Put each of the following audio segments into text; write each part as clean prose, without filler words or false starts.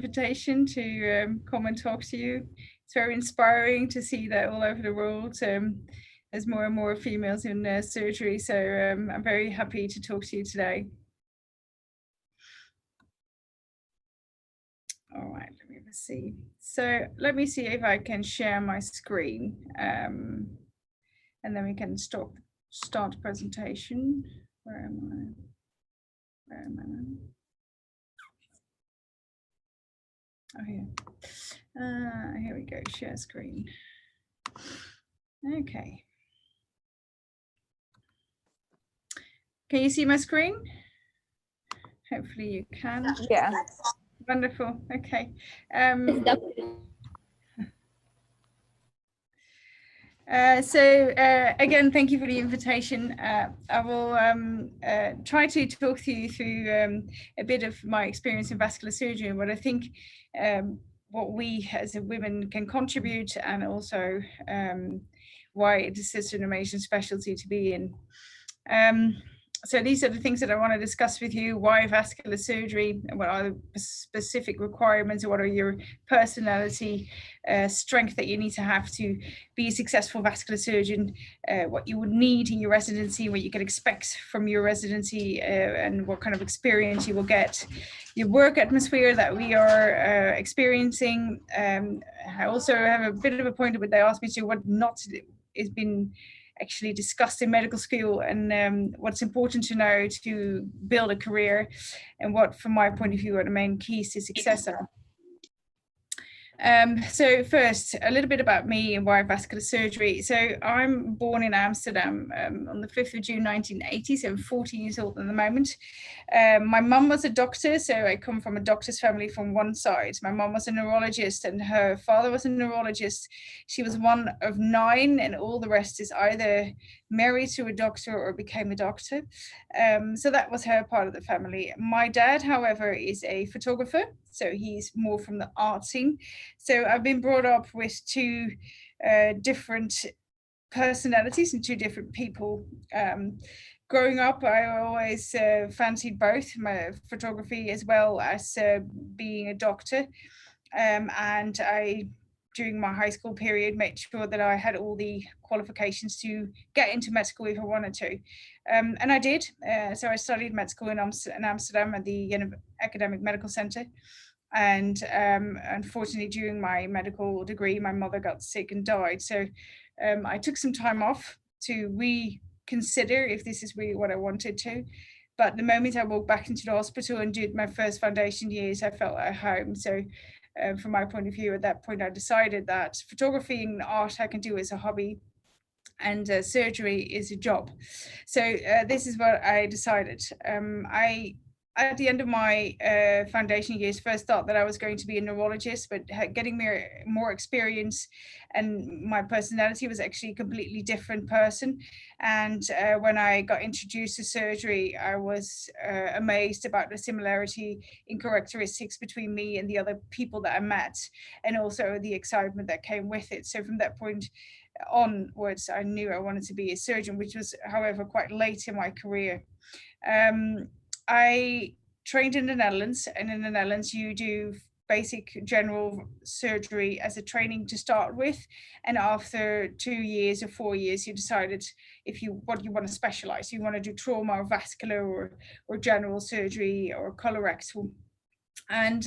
Invitation to come and talk to you. It's very inspiring to see that all over the world there's more and more females in surgery. So I'm very happy to talk to you today. All right, let me see. So let me see if I can share my screen, and then we can start the presentation. Where am I? Where am I now? Oh, here. Here we go, share screen. Okay. Can you see my screen? Hopefully you can. Yeah. Wonderful. Okay. Again, thank you for the invitation. I will try to talk to you through a bit of my experience in vascular surgery and what I think what we as women can contribute, and also why it is such an amazing specialty to be in. So these are the things that I want to discuss with you. Why vascular surgery, and what are the specific requirements, or what are your personality strength that you need to have to be a successful vascular surgeon, what you would need in your residency, what you can expect from your residency, and what kind of experience you will get. Your work atmosphere that we are experiencing. I also have a bit of a point where they asked me to what not has been actually discussed in medical school, and what's important to know to build a career, and what, from my point of view, are the main keys to success are. So first, a little bit about me and why vascular surgery. So I'm born in Amsterdam on the 5th of June 1980, so I'm 40 years old at the moment. My mum was a doctor, so I come from a doctor's family from one side. My mum was a neurologist and her father was a neurologist. She was one of 9, and all the rest is either married to a doctor or became a doctor. So that was her part of the family. My dad, however, is a photographer, so he's more from the art scene. So I've been brought up with 2 different personalities and 2 different people. Growing up, I always fancied both my photography as well as being a doctor. And I, during my high school period, made sure that I had all the qualifications to get into med school if I wanted to. And I did. So I studied med school in Amsterdam at the Academic Medical Center. And unfortunately, during my medical degree, my mother got sick and died. So I took some time off to reconsider if this is really what I wanted to. But the moment I walked back into the hospital and did my first foundation years, I felt at home. So from my point of view, at that point, I decided that photography and art I can do as a hobby, and surgery is a job. So this is what I decided. At the end of my foundation years, first thought that I was going to be a neurologist, but getting more experience, and my personality was actually a completely different person. And when I got introduced to surgery, I was amazed about the similarity in characteristics between me and the other people that I met, and also the excitement that came with it. So from that point onwards, I knew I wanted to be a surgeon, which was, however, quite late in my career. I trained in the Netherlands, and in the Netherlands you do basic general surgery as a training to start with, and after 2 years or 4 years you decided what you want to specialize. You want to do trauma or vascular or general surgery or colorectal. And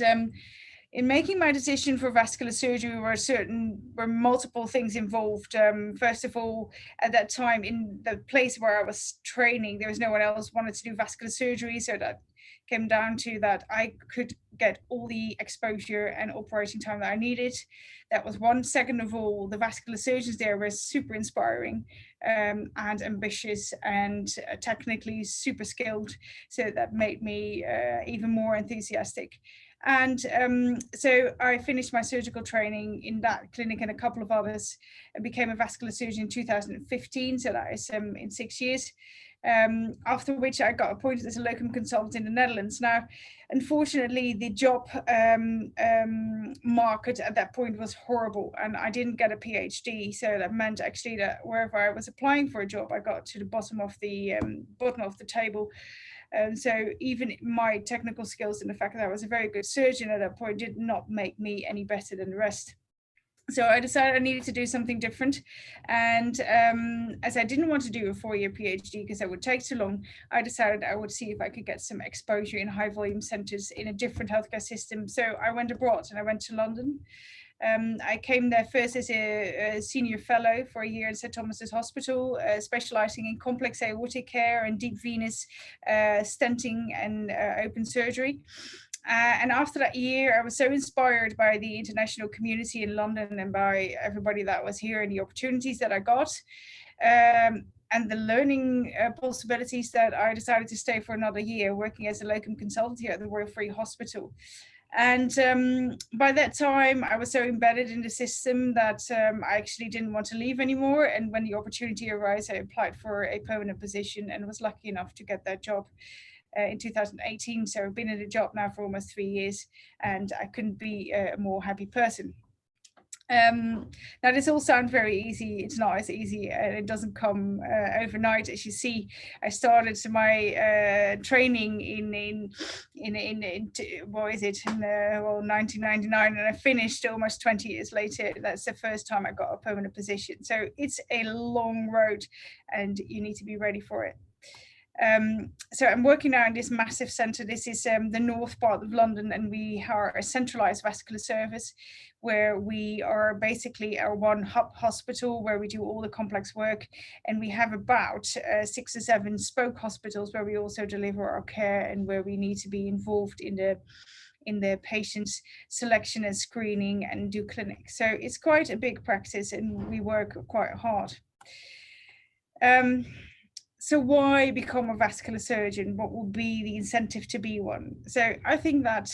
in making my decision for vascular surgery were multiple things involved. First of all, at that time in the place where I was training, there was no one else wanted to do vascular surgery, so that came down to that I could get all the exposure and operating time that I needed. That was one. Second of all, the vascular surgeons there were super inspiring and ambitious and technically super skilled, so that made me even more enthusiastic. And so I finished my surgical training in that clinic and a couple of others, and became a vascular surgeon in 2015. So that is in 6 years. After which I got appointed as a locum consultant in the Netherlands. Now, unfortunately, the job market at that point was horrible, and I didn't get a PhD. So that meant actually that wherever I was applying for a job, I got to the bottom of the table. So even my technical skills and the fact that I was a very good surgeon at that point did not make me any better than the rest. So I decided I needed to do something different. And as I didn't want to do a 4-year PhD because that would take too long, I decided I would see if I could get some exposure in high volume centers in a different healthcare system. So I went abroad and I went to London. I came there first as a senior fellow for a year in St. Thomas's Hospital, specializing in complex aortic care and deep venous stenting and open surgery. And after that year, I was so inspired by the international community in London and by everybody that was here and the opportunities that I got. And the learning possibilities that I decided to stay for another year working as a locum consultant here at the Royal Free Hospital. And by that time, I was so embedded in the system that I actually didn't want to leave anymore. And when the opportunity arose, I applied for a permanent position and was lucky enough to get that job in 2018. So I've been in a job now for almost 3 years, and I couldn't be a more happy person. Now this all sounds very easy. It's not as easy, and it doesn't come overnight. As you see, I started my training in what is it, in 1999, and I finished almost 20 years later. That's the first time I got a permanent position. So it's a long road, and you need to be ready for it. So I'm working now in this massive centre. This is the north part of London, and we are a centralised vascular service where we are basically our one hub hospital where we do all the complex work, and we have about 6 or 7 spoke hospitals where we also deliver our care and where we need to be involved in the patient's selection and screening and do clinics. So it's quite a big practice, and we work quite hard. So why become a vascular surgeon? What would be the incentive to be one? So I think that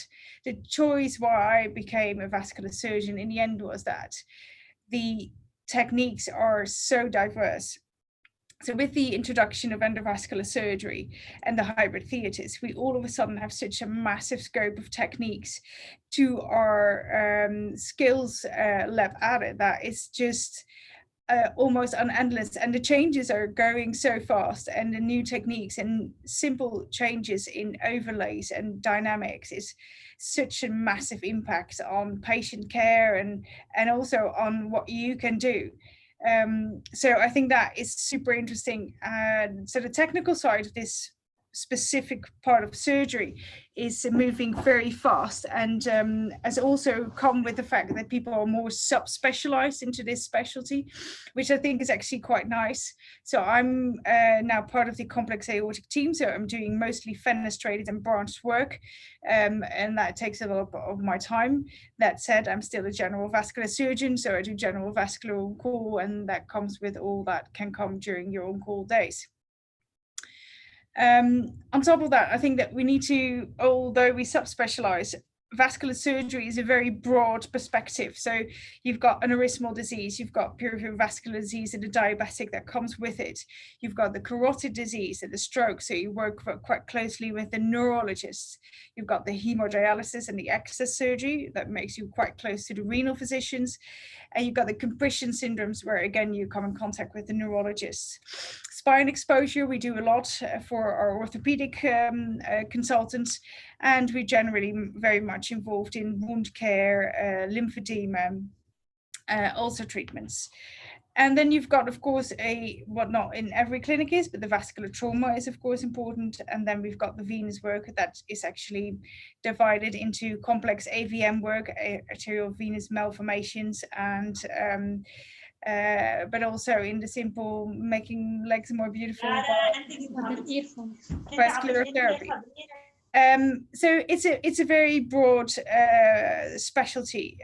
the choice why I became a vascular surgeon in the end was that the techniques are so diverse. So with the introduction of endovascular surgery and the hybrid theatres, we all of a sudden have such a massive scope of techniques to our skills lab added that it's just almost unendless, and the changes are going so fast, and the new techniques and simple changes in overlays and dynamics is such a massive impact on patient care and also on what you can do. So I think that is super interesting. So the technical side of this specific part of surgery is moving very fast, and has also come with the fact that people are more subspecialized into this specialty, which I think is actually quite nice. So I'm now part of the complex aortic team, so I'm doing mostly fenestrated and branched work, and that takes a lot of my time. That said, I'm still a general vascular surgeon, so I do general vascular on-call, and that comes with all that can come during your on-call days. On top of that, I think that we need to, although we subspecialize, vascular surgery is a very broad perspective. So you've got aneurysmal disease, you've got peripheral vascular disease and the diabetic that comes with it. You've got the carotid disease and the stroke, so you work quite closely with the neurologists. You've got the hemodialysis and the access surgery that makes you quite close to the renal physicians. And you've got the compression syndromes where, again, you come in contact with the neurologists. Spine exposure, we do a lot for our orthopedic consultants, and we're generally very much involved in wound care, lymphedema, ulcer treatments. And then you've got, of course, what not in every clinic is, but the vascular trauma is, of course, important. And then we've got the venous work that is actually divided into complex AVM work, arterial venous malformations, and but also in the simple making legs more beautiful vascular therapy. So it's a very broad specialty.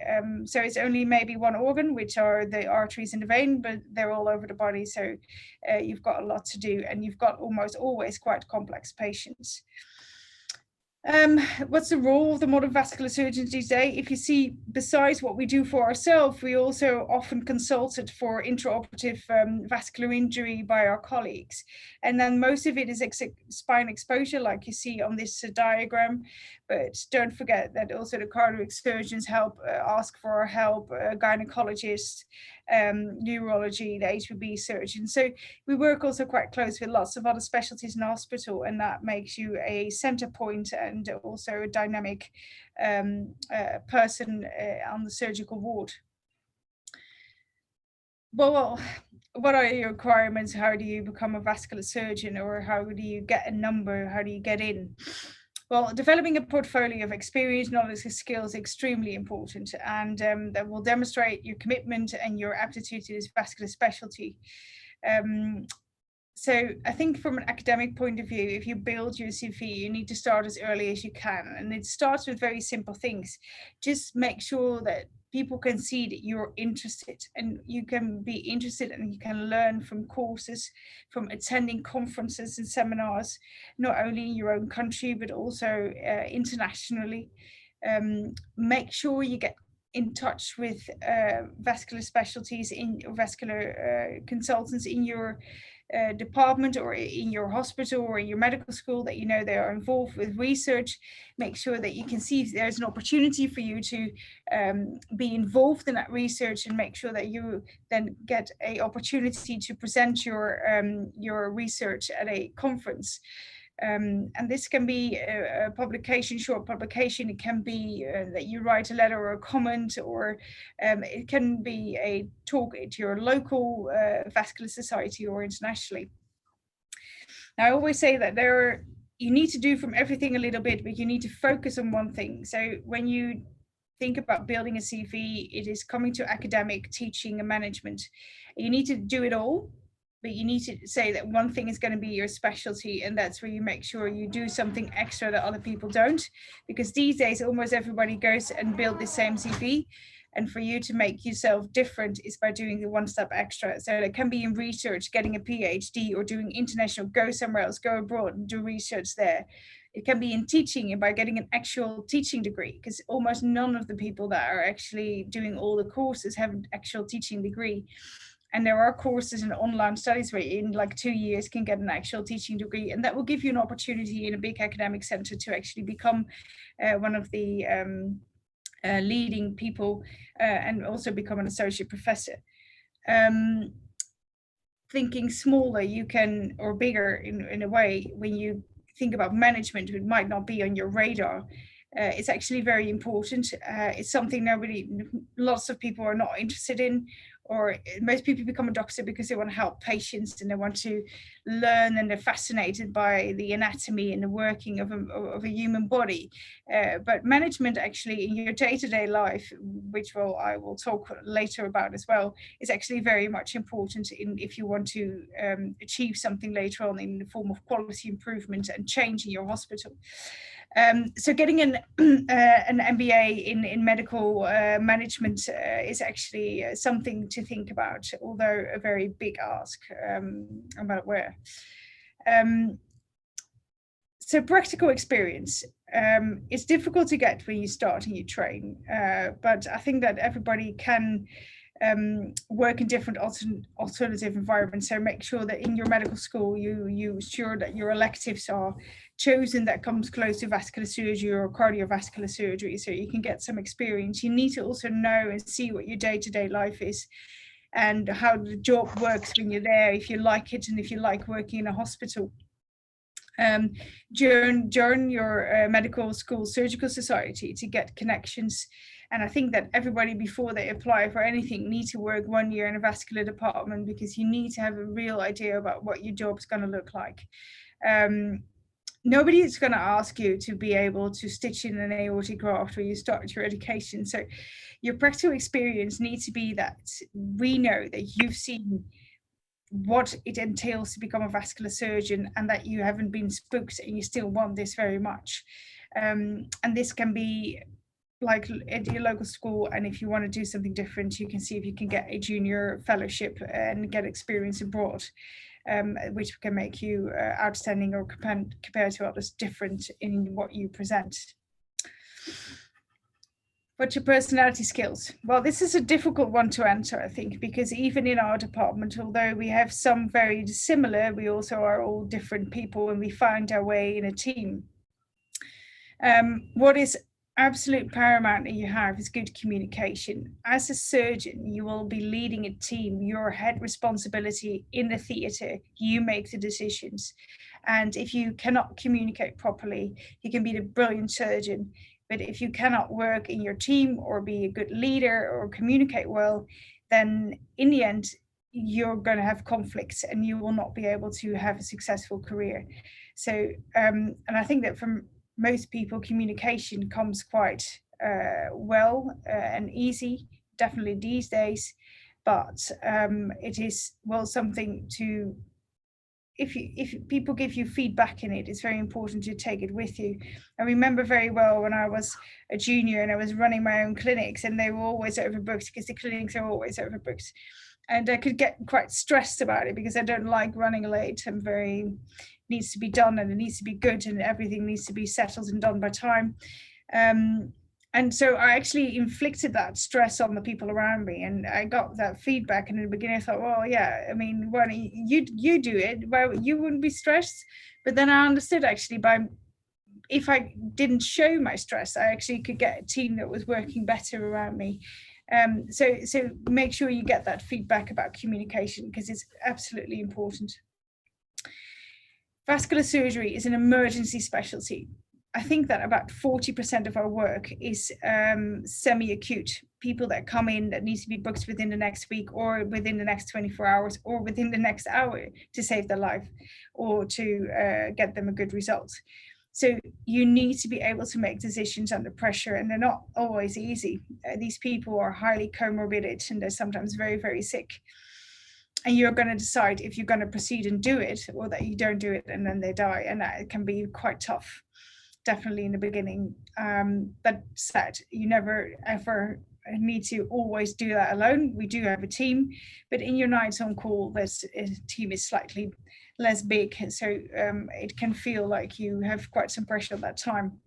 So it's only maybe one organ, which are the arteries and the vein, but they're all over the body. So you've got a lot to do, and you've got almost always quite complex patients. What's the role of the modern vascular surgeons these days? If you see, besides what we do for ourselves, we also often consulted for intraoperative vascular injury by our colleagues. And then most of it is spine exposure, like you see on this diagram. But don't forget that also the cardiac surgeons help, ask for help, gynecologists, neurology, the HPB surgeon. So we work also quite close with lots of other specialties in the hospital, and that makes you a center point and also a dynamic person on the surgical ward. Well, what are your requirements? How do you become a vascular surgeon, or how do you get a number? How do you get in? Well, developing a portfolio of experience, knowledge, and skills is extremely important, and that will demonstrate your commitment and your aptitude to this vascular specialty. So I think from an academic point of view, if you build your CV, you need to start as early as you can. And it starts with very simple things. Just make sure that people can see that you're interested, and you can be interested and you can learn from courses, from attending conferences and seminars, not only in your own country, but also internationally. Make sure you get in touch with vascular specialties, in vascular consultants in your department or in your hospital or in your medical school, that you know they are involved with research. Make sure that you can see if there's an opportunity for you to be involved in that research, and make sure that you then get a opportunity to present your research at a conference. And this can be a publication, short publication. It can be that you write a letter or a comment, or it can be a talk at your local vascular society or internationally. Now, I always say that you need to do from everything a little bit, but you need to focus on one thing. So when you think about building a CV, it is coming to academic, teaching, and management. You need to do it all, but you need to say that one thing is going to be your specialty, and that's where you make sure you do something extra that other people don't, because these days almost everybody goes and build the same CV, and for you to make yourself different is by doing the one step extra. So it can be in research, getting a PhD, or doing international, go somewhere else, go abroad and do research there. It can be in teaching, and by getting an actual teaching degree, because almost none of the people that are actually doing all the courses have an actual teaching degree. And there are courses and online studies where in like 2 years can get an actual teaching degree, and that will give you an opportunity in a big academic center to actually become one of the leading people and also become an associate professor. Thinking smaller, you can, or bigger in a way, when you think about management, it might not be on your radar. It's actually very important. It's something lots of people are not interested in, or most people become a doctor because they want to help patients and they want to learn, and they're fascinated by the anatomy and the working of a human body. But management actually in your day-to-day life, which I will talk later about as well, is actually very much important if you want to achieve something later on in the form of quality improvement and change in your hospital. So getting an MBA in medical management is actually something to think about, although a very big ask, I'm well aware. So practical experience is difficult to get when you start and you train, but I think that everybody can work in different alternative environments. So make sure that in your medical school you ensure that your electives are chosen that comes close to vascular surgery or cardiovascular surgery, so you can get some experience. You need to also know and see what your day-to-day life is and how the job works when you're there, if you like it and if you like working in a hospital. Join your medical school surgical society to get connections. And I think that everybody, before they apply for anything, need to work 1 year in a vascular department, because you need to have a real idea about what your job is going to look like. Nobody is going to ask you to be able to stitch in an aortic graft when you start your education. So your practical experience needs to be that we know that you've seen what it entails to become a vascular surgeon, and that you haven't been spooked and you still want this very much. And this can be like at your local school, and if you want to do something different, you can see if you can get a junior fellowship and get experience abroad. which can make you outstanding or compared to others different in what you present. What's your personality skills? Well, this is a difficult one to answer, I think, because even in our department, although we have some very similar, we also are all different people and we find our way in a team. What is absolute paramount that you have is good communication. As a surgeon, you will be leading a team, your head responsibility in the theatre, you make the decisions. And if you cannot communicate properly, you can be the brilliant surgeon. But if you cannot work in your team or be a good leader or communicate well, then in the end, you're going to have conflicts and you will not be able to have a successful career. So, and I think that from most people, communication comes quite well and easy, definitely these days. But it is, well, something to, if people give you feedback in it, it's very important to take it with you. I remember very well when I was a junior and I was running my own clinics and they were always overbooked because the clinics are always overbooked. And I could get quite stressed about it because I don't like running late. I'm very, needs to be done and it needs to be good and everything needs to be settled and done by time. And so I actually inflicted that stress on the people around me, and I got that feedback. And in the beginning, I thought, well, yeah, I mean, why don't you do it? Well, you wouldn't be stressed. But then I understood actually if I didn't show my stress, I actually could get a team that was working better around me. So make sure you get that feedback about communication because it's absolutely important. Vascular surgery is an emergency specialty. I think that about 40% of our work is semi-acute, people that come in that needs to be booked within the next week or within the next 24 hours or within the next hour to save their life or to get them a good result. So you need to be able to make decisions under pressure, and they're not always easy. These people are highly comorbid and they're sometimes very, very sick. And you're going to decide if you're going to proceed and do it or that you don't do it and then they die. And that can be quite tough. Definitely in the beginning. That said, you never ever need to always do that alone. We do have a team, but in your nights on call, this team is slightly less big, so it can feel like you have quite some pressure at that time.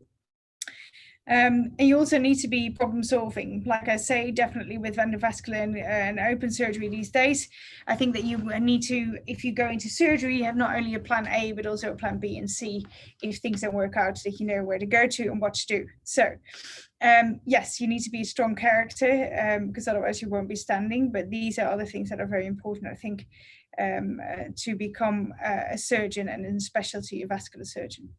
And you also need to be problem solving. Like I say, definitely with endovascular and open surgery these days, I think that you need to, if you go into surgery, you have not only a plan A, but also a plan B and C. If things don't work out, that you know where to go to and what to do. So yes, you need to be a strong character because otherwise you won't be standing. But these are other things that are very important, I think, to become a surgeon and in specialty a vascular surgeon.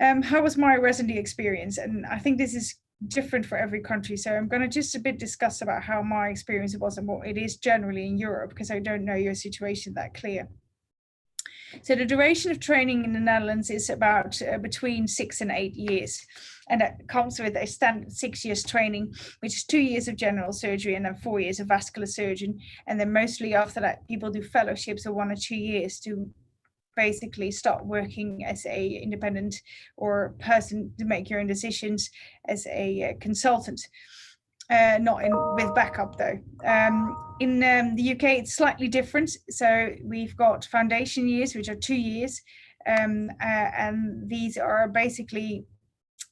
How was my residency experience? And I think this is different for every country. So I'm going to just a bit discuss about how my experience was and what it is generally in Europe, because I don't know your situation that clear. So the duration of training in the Netherlands is about between 6 and 8 years. And that comes with a standard 6 years training, which is 2 years of general surgery and then 4 years of vascular surgeon. And then mostly after that, people do fellowships of 1 or 2 years to basically start working as a independent or person to make your own decisions as a consultant. Not with backup though. In the UK, it's slightly different. So we've got foundation years, which are 2 years. And these are basically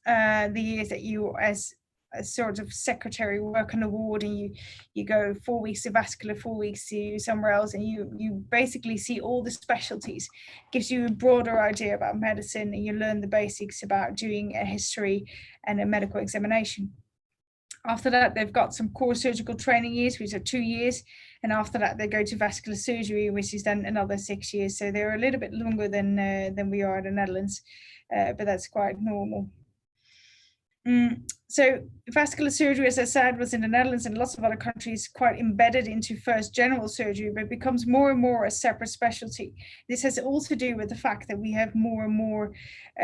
the years that you as a sort of secretary work on a ward, and you go 4 weeks to vascular, 4 weeks to somewhere else, and you basically see all the specialties. Gives you a broader idea about medicine, and you learn the basics about doing a history and a medical examination. After that, they've got some core surgical training years, which are 2 years. And after that, they go to vascular surgery, which is then another 6 years. So they're a little bit longer than we are in the Netherlands, but that's quite normal. So vascular surgery, as I said, was in the Netherlands and lots of other countries quite embedded into first general surgery, but becomes more and more a separate specialty. This has all to do with the fact that we have more and more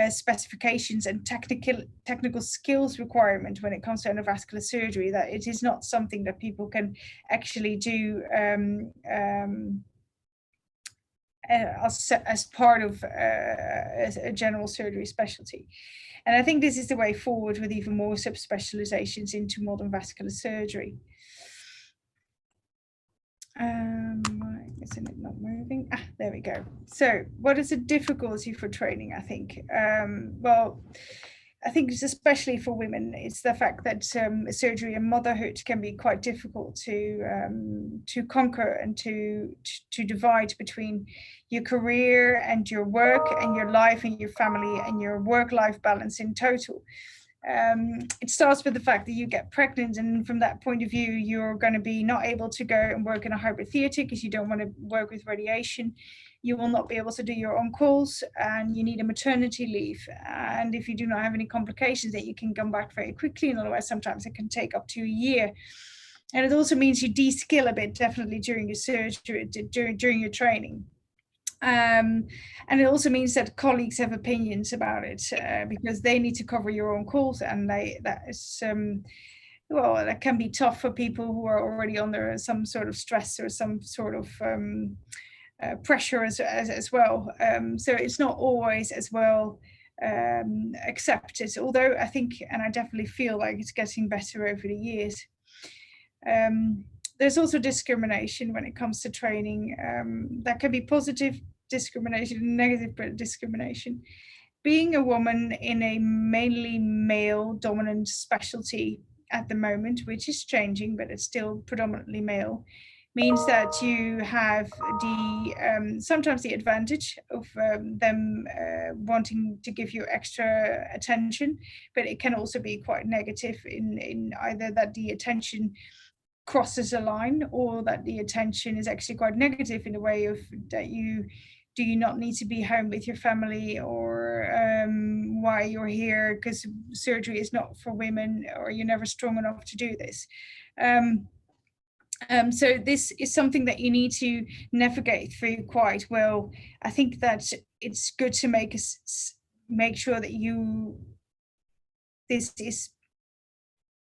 specifications and technical skills requirement when it comes to endovascular surgery, that it is not something that people can actually do as part of a general surgery specialty. And I think this is the way forward with even more subspecializations into modern vascular surgery. isn't it not moving? There we go. So what is the difficulty for training? I think, well, I think it's especially for women, it's the fact that surgery and motherhood can be quite difficult to conquer and to divide between your career and your work and your life and your family and your work-life balance in total. It starts with the fact that you get pregnant, and from that point of view, you're going to be not able to go and work in a hybrid theatre because you don't want to work with radiation. You will not be able to do your own calls, and you need a maternity leave. And if you do not have any complications, that you can come back very quickly, and otherwise sometimes it can take up to a year. And it also means you de-skill a bit, definitely during your surgery, during your training. And it also means that colleagues have opinions about it because they need to cover your own calls, and that is well, that can be tough for people who are already under some sort of stress or some sort of pressure as well. So it's not always as well accepted, although I think, and I definitely feel like it's getting better over the years. There's also discrimination when it comes to training. That can be positive discrimination and negative discrimination. Being a woman in a mainly male dominant specialty at the moment, which is changing, but it's still predominantly male, means that you have the sometimes the advantage of them wanting to give you extra attention, but it can also be quite negative in either that the attention crosses a line, or that the attention is actually quite negative in a way of that you not need to be home with your family, or why you're here because surgery is not for women, or you're never strong enough to do this. So this is something that you need to navigate through quite well. I think that it's good to make sure that this is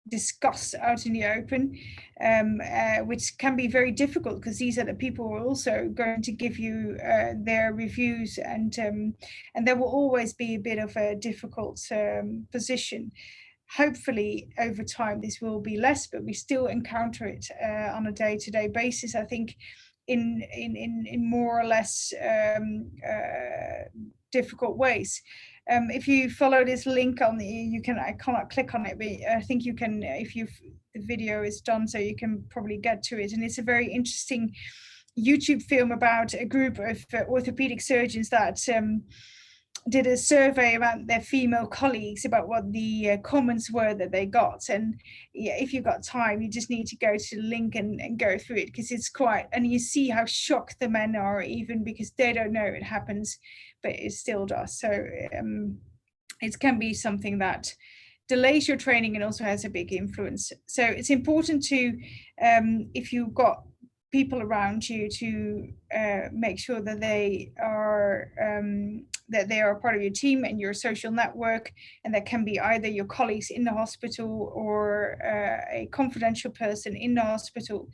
discussed out in the open, which can be very difficult because these are the people who are also going to give you their reviews, and there will always be a bit of a difficult position. Hopefully over time this will be less, but we still encounter it on a day-to-day basis, I think, in more or less difficult ways. If you follow this link on I cannot click on it, but I think you can, if the video is done, so you can probably get to it. And it's a very interesting YouTube film about a group of orthopedic surgeons that did a survey about their female colleagues about what the comments were that they got. And yeah, if you've got time, you just need to go to the link and go through it, because it's quite, and you see how shocked the men are, even because they don't know it happens, but it still does. So it can be something that delays your training and also has a big influence. So it's important to, if you've got people around you, to make sure that they are part of your team and your social network, and that can be either your colleagues in the hospital or a confidential person in the hospital.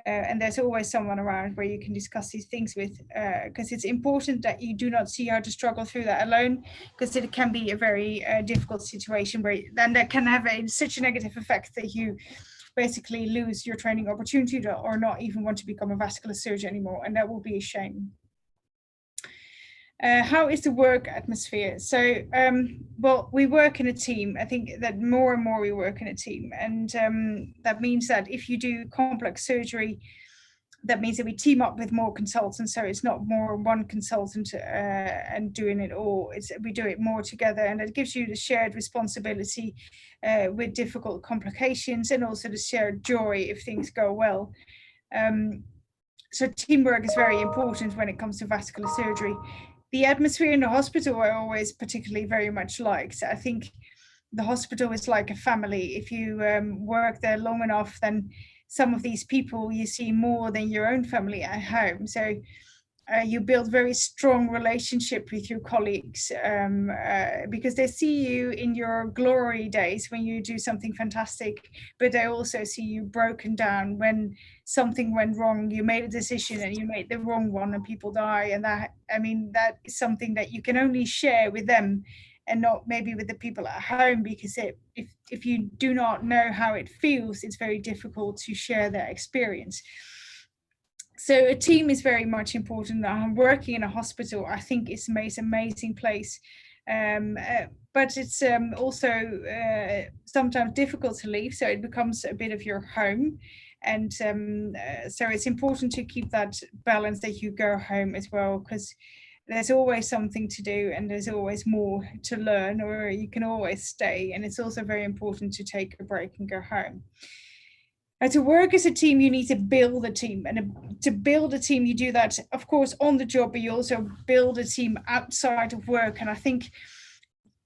And there's always someone around where you can discuss these things with, because it's important that you do not see how to struggle through that alone, because it can be a very difficult situation where then that can have such a negative effect that you basically lose your training opportunity or not even want to become a vascular surgeon anymore, and that will be a shame. How is the work atmosphere? So, well, we work in a team. I think that more and more we work in a team, and that means that if you do complex surgery, that means that we team up with more consultants. So it's not more one consultant and doing it all. We do it more together, and it gives you the shared responsibility with difficult complications, and also the shared joy if things go well. So teamwork is very important when it comes to vascular surgery. The atmosphere in the hospital I always particularly very much like. So I think the hospital is like a family. If you work there long enough, then some of these people you see more than your own family at home. So you build very strong relationship with your colleagues because they see you in your glory days when you do something fantastic, but they also see you broken down when something went wrong. You made a decision and you made the wrong one and people die. And that, I mean, that is something that you can only share with them and not maybe with the people at home, because if you do not know how it feels, it's very difficult to share that experience. So a team is very much important. I'm working in a hospital. I think it's an amazing place. But it's also sometimes difficult to leave, so it becomes a bit of your home. And so it's important to keep that balance, that you go home as well, because there's always something to do and there's always more to learn, or you can always stay. And it's also very important to take a break and go home. And to work as a team, you need to build a team. And to build a team, you do that, of course, on the job, but you also build a team outside of work. And I think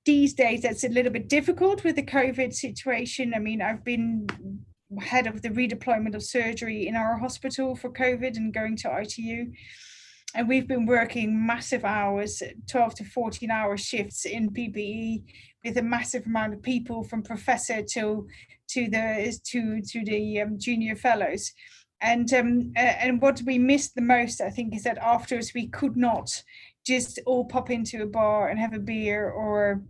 these days that's a little bit difficult with the COVID situation. I mean, I've been head of the redeployment of surgery in our hospital for COVID and going to ITU. And we've been working massive hours, 12 to 14-hour shifts in PPE, with a massive amount of people, from professor to the junior fellows. And what we missed the most, I think, is that afterwards we could not just all pop into a bar and have a beer, or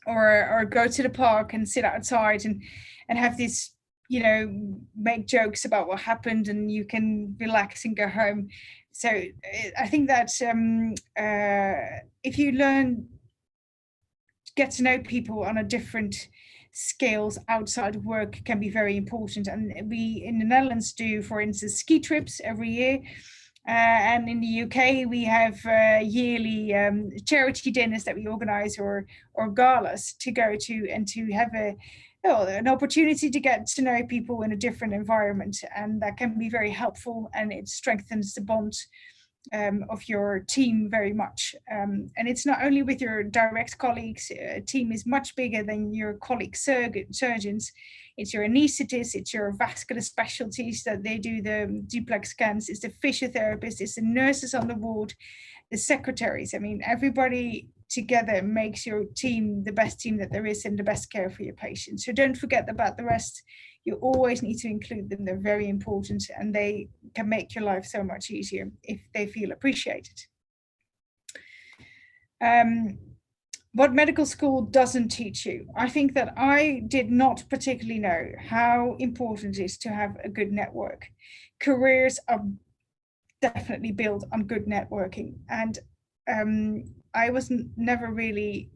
go to the park and sit outside and have this, make jokes about what happened, and you can relax and go home. So I think that if you get to know people on a different scales outside of work, can be very important. And we in the Netherlands do, for instance, ski trips every year. And in the UK, we have yearly charity dinners that we organize, or galas to go to, and to have an opportunity to get to know people in a different environment. And that can be very helpful, and it strengthens the bond of your team very much. And it's not only with your direct colleagues. A team is much bigger than your colleague surgeons. It's your anesthetists, it's your vascular specialties that they do the duplex scans, it's the physiotherapists, it's the nurses on the ward, the secretaries. I mean, everybody together makes your team the best team that there is, and the best care for your patients. So don't forget about the rest. You always need to include them. They're very important, and they can make your life so much easier if they feel appreciated. What medical school doesn't teach you. I think that I did not particularly know how important it is to have a good network. Careers are definitely built on good networking. And I was never really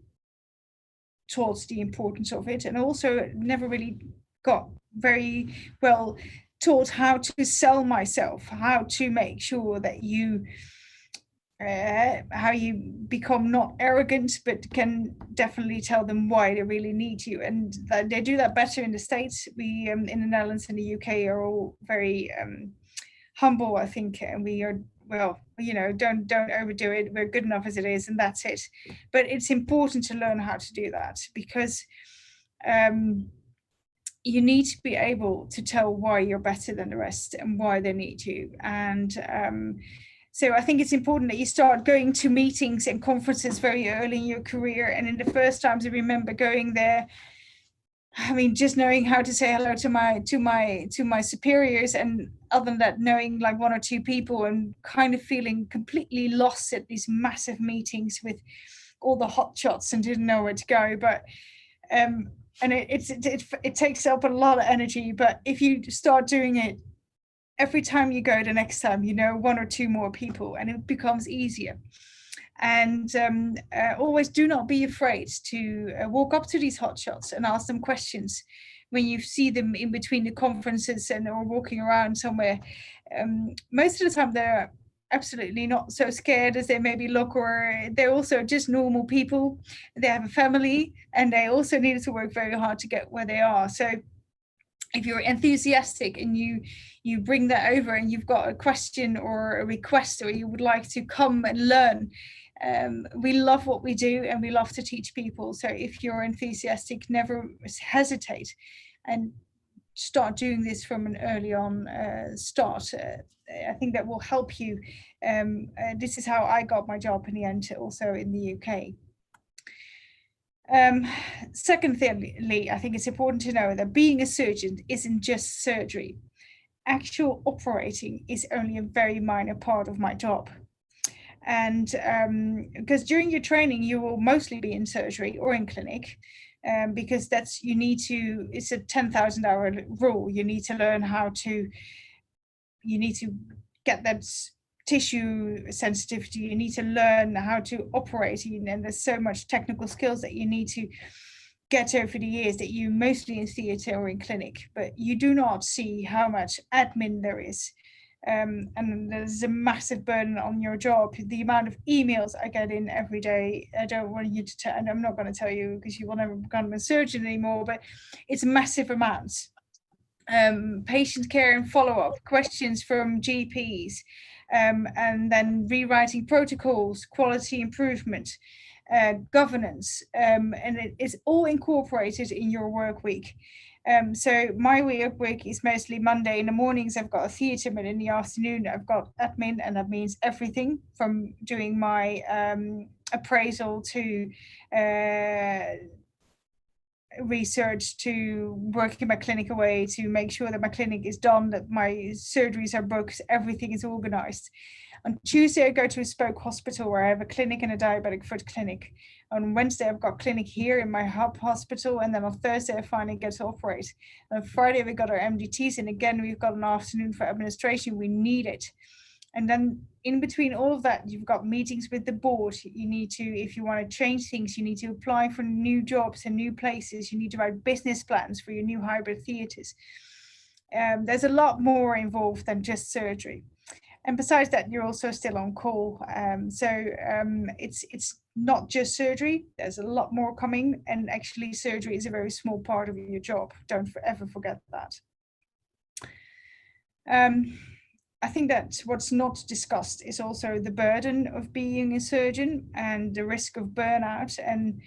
taught the importance of it, and also never really got very well taught how to sell myself, how to make sure that you how you become not arrogant, but can definitely tell them why they really need you. And they do that better in the States. We in the Netherlands and the UK are all very humble, I think, and we are, well, don't overdo it. We're good enough as it is, and that's it. But it's important to learn how to do that, because you need to be able to tell why you're better than the rest and why they need you. And so I think it's important that you start going to meetings and conferences very early in your career. And in the first times I remember going there, I mean, just knowing how to say hello to my superiors, and other than that, knowing like one or two people, and kind of feeling completely lost at these massive meetings with all the hot shots and didn't know where to go. But and it takes up a lot of energy. But if you start doing it every time you go, the next time, one or two more people, and it becomes easier. And always do not be afraid to walk up to these hotshots and ask them questions when you see them in between the conferences or walking around somewhere. Most of the time they're absolutely not so scared as they maybe look, or they're also just normal people. They have a family, and they also needed to work very hard to get where they are. So if you're enthusiastic and you bring that over, and you've got a question or a request, or you would like to come and learn, we love what we do, and we love to teach people. So if you're enthusiastic, never hesitate, and start doing this from an early on start. I think that will help you. This is how I got my job in the end, also in the UK. Secondly, I think it's important to know that being a surgeon isn't just surgery. Actual operating is only a very minor part of my job. And because during your training, you will mostly be in surgery or in clinic, because it's a 10,000 hour rule. You need to learn you need to get that tissue sensitivity, you need to learn how to operate, and there's so much technical skills that you need to get over the years that you mostly in theatre or in clinic, but you do not see how much admin there is. And there's a massive burden on your job. The amount of emails I get in every day, I don't want you to tell, and I'm not going to tell you because you will never become a surgeon anymore, but it's massive amounts. Patient care and follow-up, questions from GPs, and then rewriting protocols, quality improvement, governance, and it's all incorporated in your work week. So my week is mostly Monday in the mornings. I've got a theatre, but in the afternoon I've got admin, and that means everything from doing my appraisal to research, to working my clinic away, to make sure that my clinic is done, that my surgeries are booked, everything is organized. On Tuesday, I go to a spoke hospital where I have a clinic and a diabetic foot clinic. On Wednesday, I've got clinic here in my hub hospital. And then on Thursday, I finally get to operate. And on Friday, we got our MDTs. And again, we've got an afternoon for administration. We need it. And then in between all of that, you've got meetings with the board. You need to, if you want to change things, you need to apply for new jobs and new places. You need to write business plans for your new hybrid theatres. There's a lot more involved than just surgery. And besides that, you're also still on call. It's not just surgery. There's a lot more coming. And actually, surgery is a very small part of your job. Don't ever forget that. I think that what's not discussed is also the burden of being a surgeon and the risk of burnout, and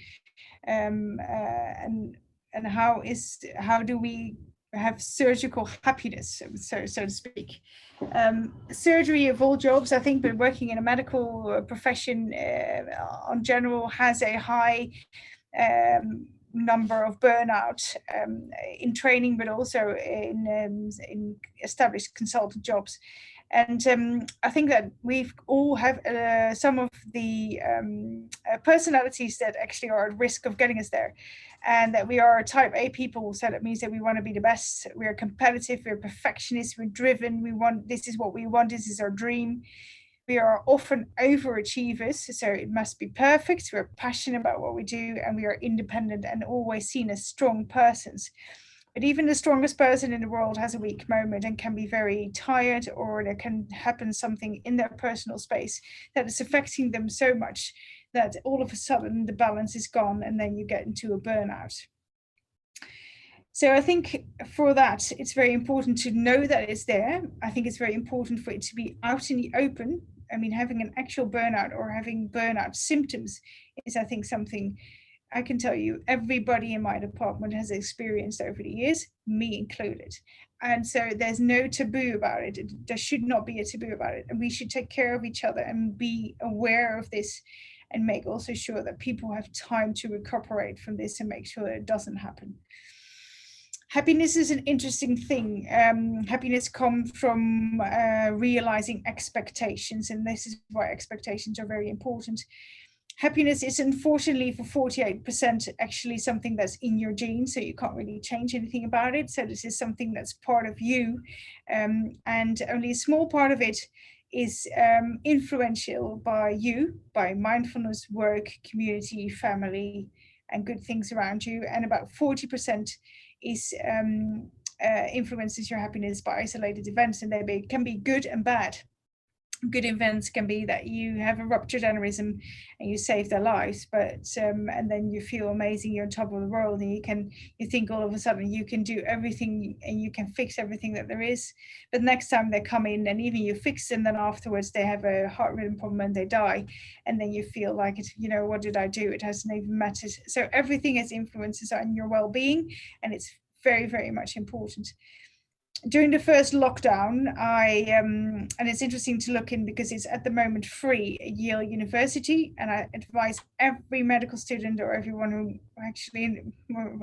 how do we have surgical happiness, so to speak. Surgery of all jobs, I think, but working in a medical profession on general has a high number of burnout in training, but also in established consultant jobs. And I think that we've all have some of the personalities that actually are at risk of getting us there, and that we are type A people. So that means that we want to be the best. We are competitive. We're perfectionists. We're driven. We want, this is what we want. This is our dream. We are often overachievers, so it must be perfect. We're passionate about what we do, and we are independent and always seen as strong persons. But even the strongest person in the world has a weak moment and can be very tired, or there can happen something in their personal space that is affecting them so much that all of a sudden the balance is gone, and then you get into a burnout. So I think for that, it's very important to know that it's there. I think it's very important for it to be out in the open. I mean, having an actual burnout or having burnout symptoms is, I think, something I can tell you everybody in my department has experienced over the years, me included. And so there's no taboo about it. There should not be a taboo about it. And we should take care of each other and be aware of this, and make also sure that people have time to recuperate from this and make sure that it doesn't happen. Happiness is an interesting thing. Happiness comes from realizing expectations, and this is why expectations are very important. Happiness is unfortunately for 48% actually something that's in your genes, so you can't really change anything about it. So this is something that's part of you, and only a small part of it is influential by you, by mindfulness, work, community, family, and good things around you. And about 40% is influences your happiness by isolated events, and they can be good and bad. Good events can be that you have a ruptured aneurysm and you save their lives, but and then you feel amazing, you're on top of the world, and you think all of a sudden you can do everything and you can fix everything that there is. But next time they come in and even you fix them, then afterwards they have a heart rhythm problem and they die, and then you feel like it, you know, what did I do? It hasn't even mattered. So everything has influences on your well-being, and it's very, very much important. During the first lockdown, and it's interesting to look in because it's at the moment free at Yale University, and I advise every medical student or everyone who actually,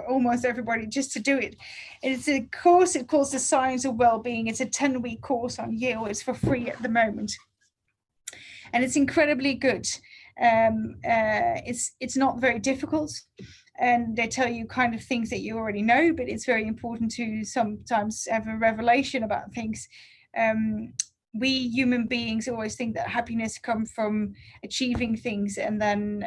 almost everybody, just to do it. It's a course, it calls The Science of Wellbeing. It's a 10-week course on Yale. It's for free at the moment, and it's incredibly good. It's not very difficult, and they tell you kind of things that you already know, but it's very important to sometimes have a revelation about things. we human beings always think that happiness comes from achieving things, and then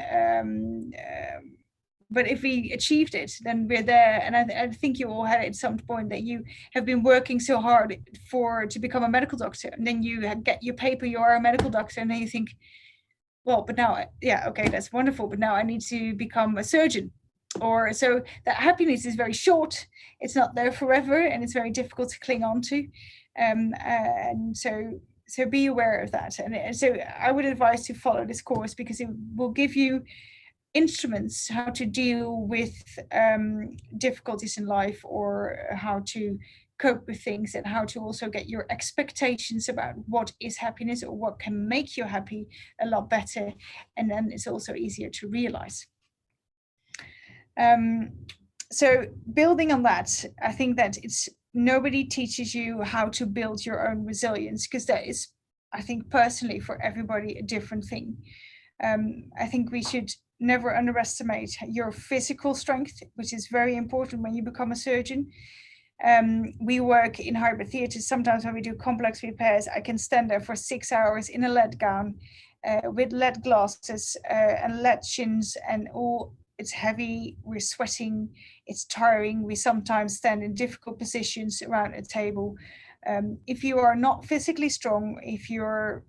but if we achieved it, then we're there. And I think you all had it at some point, that you have been working so hard to become a medical doctor, and then you get your paper, you are a medical doctor, and then you think, well, but now, yeah, okay, that's wonderful, but now I need to become a surgeon. Or so that happiness is very short, it's not there forever, and it's very difficult to cling on to. And so be aware of that. And so I would advise to follow this course, because it will give you instruments how to deal with difficulties in life, or how to cope with things, and how to also get your expectations about what is happiness or what can make you happy a lot better. And then it's also easier to realize. So building on that, I think that nobody teaches you how to build your own resilience, because that is, I think personally, for everybody a different thing. I think we should never underestimate your physical strength, which is very important when you become a surgeon. We work in hybrid theaters. Sometimes when we do complex repairs, I can stand there for 6 hours in a lead gown, with lead glasses and lead shins and all. It's heavy, we're sweating, it's tiring. We sometimes stand in difficult positions around a table. If you are not physically strong, if you're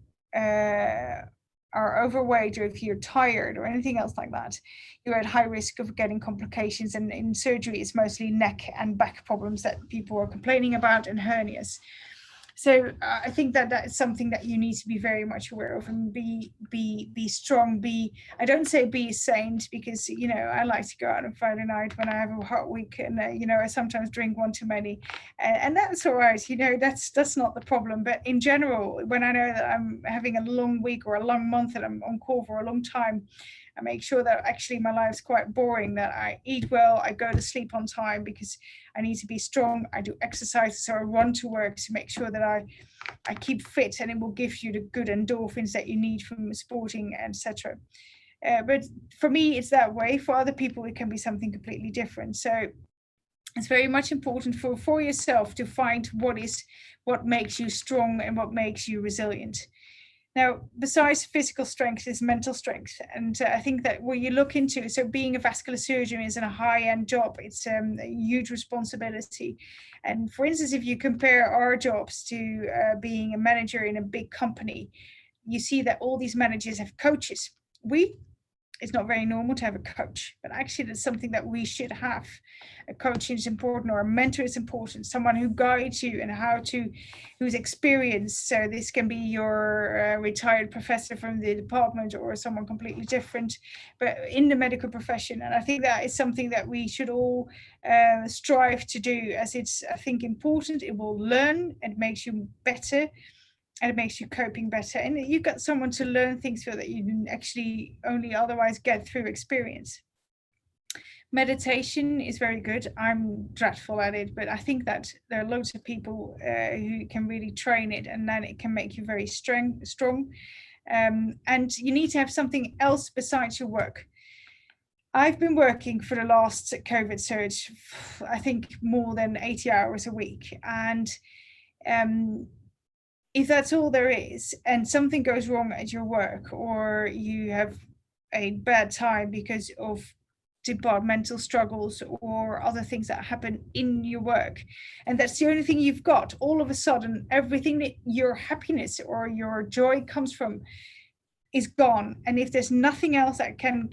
are overweight, or if you're tired or anything else like that, you're at high risk of getting complications. And in surgery, it's mostly neck and back problems that people are complaining about, and hernias. So I think that is something that you need to be very much aware of, and be strong. I don't say be a saint, because I like to go out on Friday night when I have a hot week, and I sometimes drink one too many, and that's all right. That's not the problem. But in general, when I know that I'm having a long week or a long month, and I'm on call for a long time, I make sure that actually my life's quite boring, that I eat well, I go to sleep on time, because I need to be strong. I do exercise, so I run to work to make sure that I keep fit, and it will give you the good endorphins that you need from sporting, etc. But for me, it's that way. For other people, it can be something completely different. So it's very much important for yourself to find what makes you strong and what makes you resilient. Now, besides physical strength is mental strength. And I think that what you look into, so being a vascular surgeon is a high-end job. It's a huge responsibility. And for instance, if you compare our jobs to being a manager in a big company, you see that all these managers have coaches. It's not very normal to have a coach, but actually that's something that we should have. A coach is important, or a mentor is important, someone who guides you and who's experienced. So this can be your retired professor from the department, or someone completely different, but in the medical profession. And I think that is something that we should all strive to do, as it's, I think, important. It will learn, and it makes you better, and it makes you coping better, and you've got someone to learn things for that you didn't actually only otherwise get through experience. Meditation is very good. I'm dreadful at it, but I think that there are loads of people who can really train it, and then it can make you very strong. And you need to have something else besides your work. I've been working for the last COVID surge, I think more than 80 hours a week, and if that's all there is, and something goes wrong at your work, or you have a bad time because of departmental struggles or other things that happen in your work, and that's the only thing you've got, all of a sudden everything that your happiness or your joy comes from is gone. And if there's nothing else that can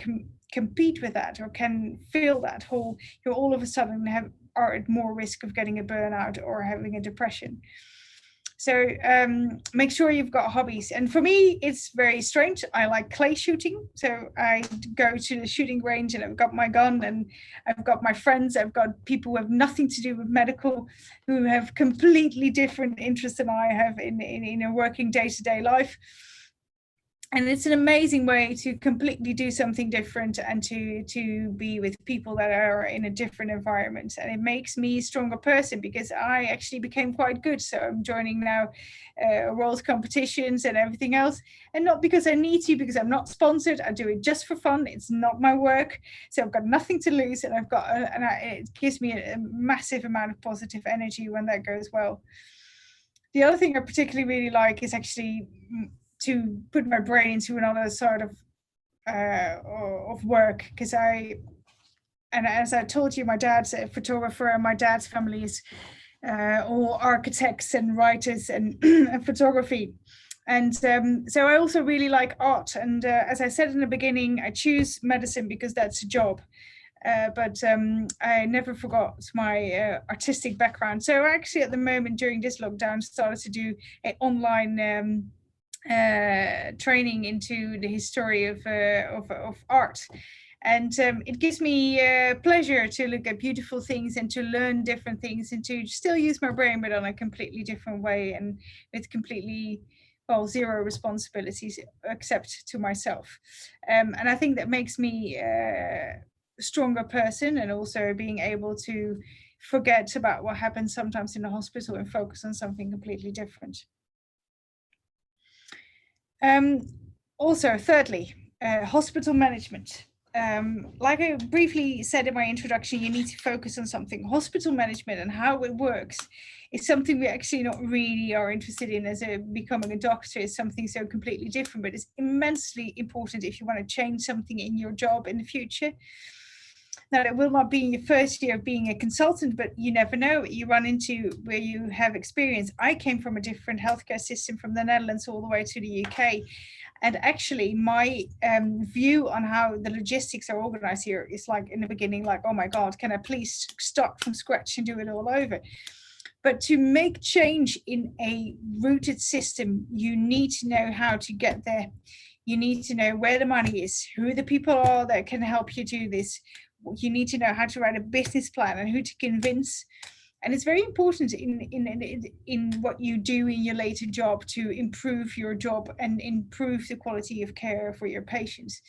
compete with that or can fill that hole, you're all of a sudden are at more risk of getting a burnout or having a depression. So make sure you've got hobbies. And for me, it's very strange. I like clay shooting. So I go to the shooting range, and I've got my gun, and I've got my friends. I've got people who have nothing to do with medical, who have completely different interests than I have in a working day-to-day life. And it's an amazing way to completely do something different, and to be with people that are in a different environment. And it makes me a stronger person, because I actually became quite good. So I'm joining now world competitions and everything else. And not because I need to, because I'm not sponsored. I do it just for fun. It's not my work. So I've got nothing to lose. And it gives me a massive amount of positive energy when that goes well. The other thing I particularly really like is actually to put my brain into another sort of work, because and as I told you, my dad's a photographer, and my dad's family is all architects and writers and, and photography. And so I also really like art. And as I said in the beginning, I choose medicine because that's a job. But I never forgot my artistic background. So actually, at the moment during this lockdown, started to do an online training into the history of art. And it gives me pleasure to look at beautiful things and to learn different things and to still use my brain, but on a completely different way and with completely, well, zero responsibilities except to myself. And I think that makes me a stronger person, and also being able to forget about what happens sometimes in the hospital and focus on something completely different. Also, thirdly, hospital management. Like I briefly said in my introduction, you need to focus on something. Hospital management and how it works is something we actually not really are interested in as becoming a doctor. Is something so completely different, but it's immensely important if you want to change something in your job in the future. Now, it will not be in your first year of being a consultant, but you never know what you run into where you have experience. I came from a different healthcare system from the Netherlands all the way to the UK. And actually, my view on how the logistics are organized here is like in the beginning, like, oh my God, can I please start from scratch and do it all over? But to make change in a rooted system, you need to know how to get there. You need to know where the money is, who the people are that can help you do this. You need to know how to write a business plan and who to convince. And it's very important in what you do in your later job to improve your job and improve the quality of care for your patients.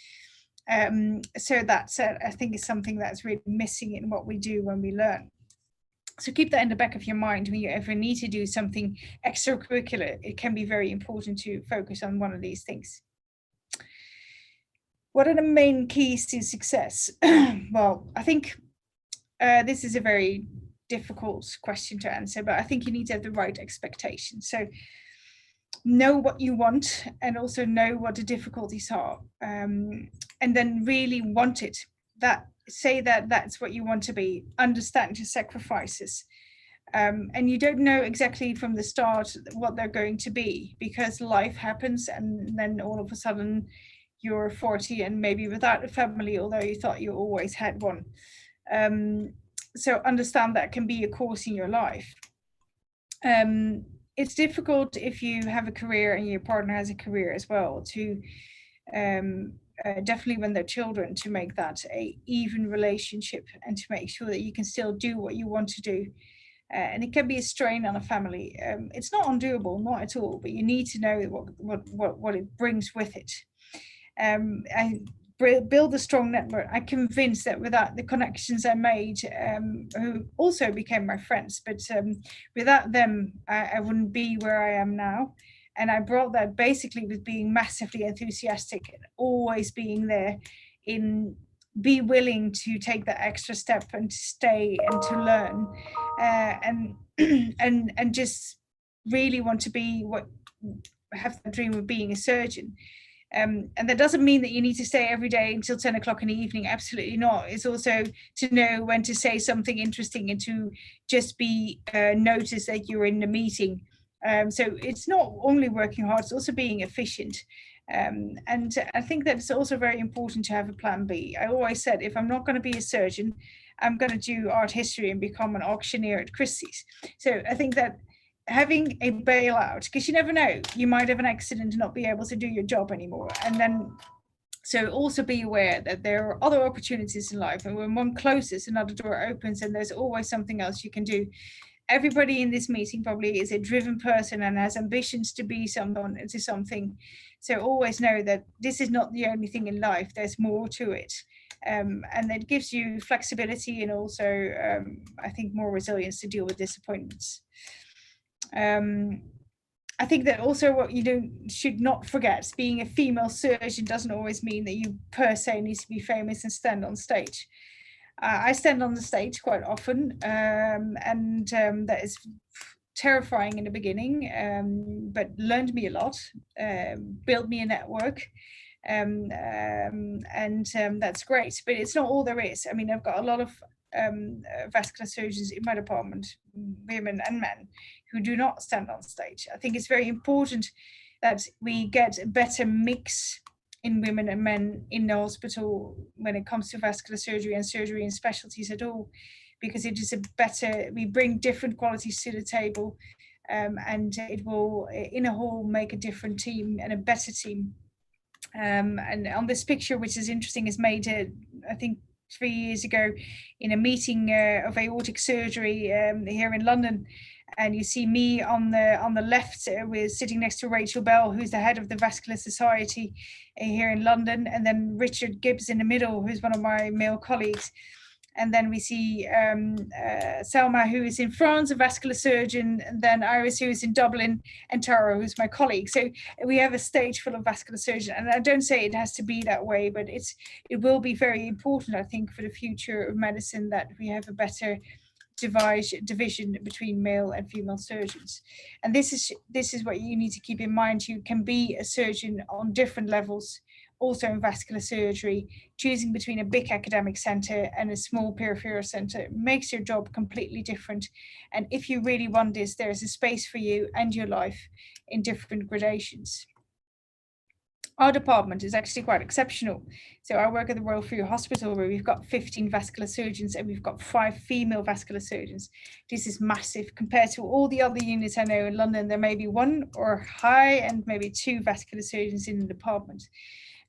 So that's, I think, is something that's really missing in what we do when we learn. So keep that in the back of your mind when you ever need to do something extracurricular. It can be very important to focus on one of these things. What are the main keys to success? Well, I think this is a very difficult question to answer, but I think you need to have the right expectations. So know what you want and also know what the difficulties are, and then really want it. Say that that's what you want to be. Understand your sacrifices. And you don't know exactly from the start what they're going to be, because life happens, and then all of a sudden you're 40 and maybe without a family, although you thought you always had one. So understand that can be a course in your life. It's difficult if you have a career and your partner has a career as well, to definitely when they're children, to make that a even relationship and to make sure that you can still do what you want to do. And it can be a strain on a family. It's not undoable, not at all, but you need to know what it brings with it. I build a strong network. I'm convinced that without the connections I made, who also became my friends, but without them, I wouldn't be where I am now. And I brought that basically with being massively enthusiastic and always being there, in be willing to take that extra step and to stay and to learn, and just really want to be have the dream of being a surgeon. And that doesn't mean that you need to stay every day until 10 o'clock in the evening. Absolutely not. It's also to know when to say something interesting and to just be noticed that you're in the meeting. So it's not only working hard, it's also being efficient. And I think that it's also very important to have a plan B. I always said, if I'm not going to be a surgeon, I'm going to do art history and become an auctioneer at Christie's. So I think that having a bailout, because you never know, you might have an accident and not be able to do your job anymore. And then, so also be aware that there are other opportunities in life, and when one closes, another door opens, and there's always something else you can do. Everybody in this meeting probably is a driven person and has ambitions to be someone into something. So always know that this is not the only thing in life. There's more to it. And it gives you flexibility and also, I think, more resilience to deal with disappointments. I think that also what you should not forget, being a female surgeon doesn't always mean that you per se need to be famous and stand on stage. I stand on the stage quite often, and that is terrifying in the beginning, but learned me a lot, built me a network. That's great, but it's not all there is. I mean, I've got a lot of vascular surgeons in my department, women and men, who do not stand on stage. I think it's very important that we get a better mix in women and men in the hospital when it comes to vascular surgery and surgery and specialties at all, because it is we bring different qualities to the table, and it will, in a whole, make a different team and a better team. And on this picture, which is interesting, is made, I think, 3 years ago in a meeting of aortic surgery here in London. And you see me on the left, we're sitting next to Rachel Bell, who's the head of the Vascular Society here in London, and then Richard Gibbs in the middle, who's one of my male colleagues. And then we see Selma, who is in France, a vascular surgeon, and then Iris, who is in Dublin, and Tara, who's my colleague. So we have a stage full of vascular surgeons. And I don't say it has to be that way, but it will be very important, I think, for the future of medicine, that we have a better division between male and female surgeons. And this is what you need to keep in mind. You can be a surgeon on different levels, also in vascular surgery. Choosing between a big academic center and a small peripheral center makes your job completely different. And if you really want this, there's a space for you and your life in different gradations. Our department is actually quite exceptional. So I work at the Royal Free Hospital, where we've got 15 vascular surgeons and we've got 5 female vascular surgeons. This is massive compared to all the other units I know in London. There may be 1 or high and maybe 2 vascular surgeons in the department.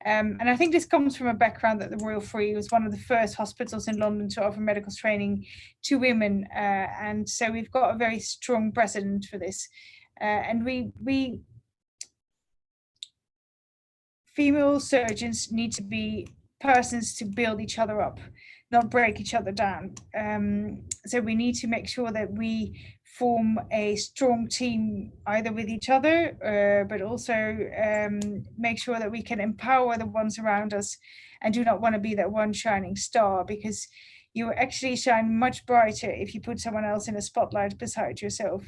And I think this comes from a background that the Royal Free was one of the first hospitals in London to offer medical training to women. And so we've got a very strong precedent for this. And we female surgeons need to be persons to build each other up, not break each other down. So we need to make sure that we form a strong team, either with each other, but also make sure that we can empower the ones around us, and do not want to be that one shining star, because you actually shine much brighter if you put someone else in a spotlight beside yourself.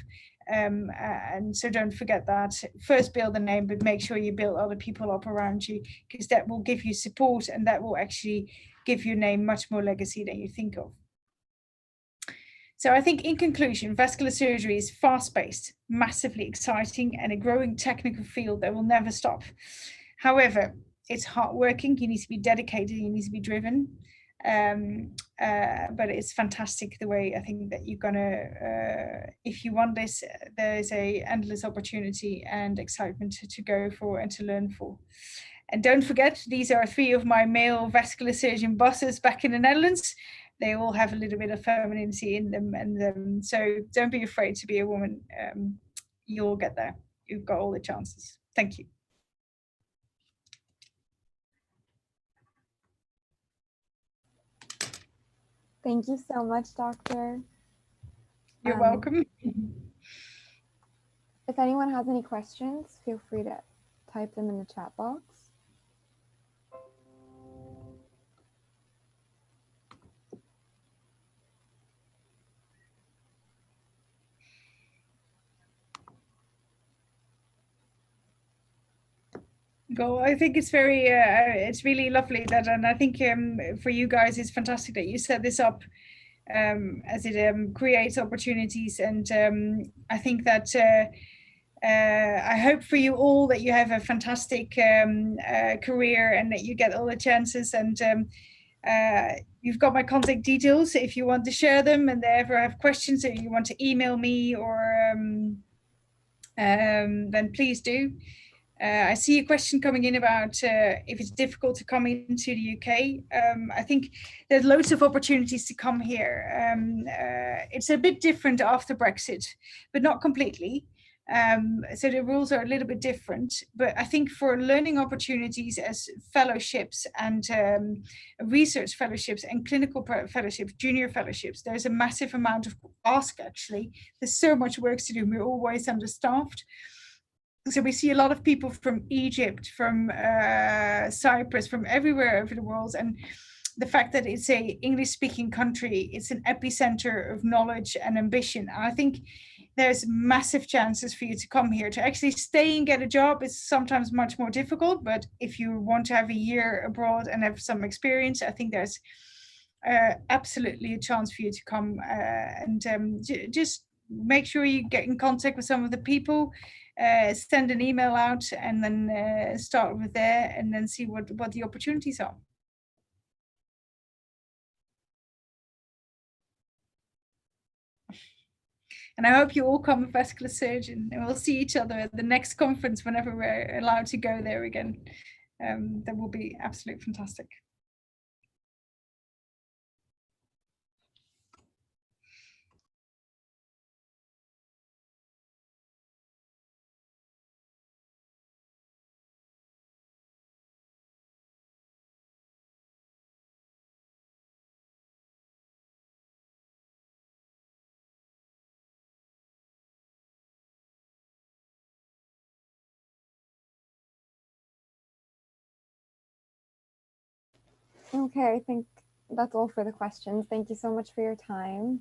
And so don't forget that. First build a name, but make sure you build other people up around you, because that will give you support, and that will actually give your name much more legacy than you think of. So I think, in conclusion, vascular surgery is fast-paced, massively exciting, and a growing technical field that will never stop. However, it's hardworking. You need to be dedicated. You need to be driven. But it's fantastic the way I think that you're gonna, if you want this, there is a endless opportunity and excitement to go for and to learn for. And don't forget, these are 3 of my male vascular surgeon bosses back in the Netherlands. They all have a little bit of femininity in them, and so don't be afraid to be a woman. You'll get there. You've got all the chances. Thank you. Thank you so much, Doctor. You're welcome. If anyone has any questions, feel free to type them in the chat box. Well, I think it's very, it's really lovely that, and I think for you guys, it's fantastic that you set this up, as it creates opportunities. And I think that I hope for you all that you have a fantastic career, and that you get all the chances. And you've got my contact details if you want to share them, and they ever have questions, or you want to email me, or then please do. I see a question coming in about if it's difficult to come into the UK. I think there's loads of opportunities to come here. It's a bit different after Brexit, but not completely. So the rules are a little bit different, but I think for learning opportunities as fellowships and research fellowships and clinical fellowships, junior fellowships, there's a massive amount of ask, actually. There's so much work to do. We're always understaffed. So we see a lot of people from Egypt, from Cyprus, from everywhere over the world. And the fact that it's a English-speaking country, it's an epicenter of knowledge and ambition. I think there's massive chances for you to come here. To actually stay and get a job is sometimes much more difficult, but if you want to have a year abroad and have some experience, I think there's absolutely a chance for you to come, and just make sure you get in contact with some of the people, send an email out, and then start with there, and then see what the opportunities are. And I hope you all come a vascular surgeon, and we'll see each other at the next conference whenever we're allowed to go there again. That will be absolutely fantastic. Okay, I think that's all for the questions. Thank you so much for your time.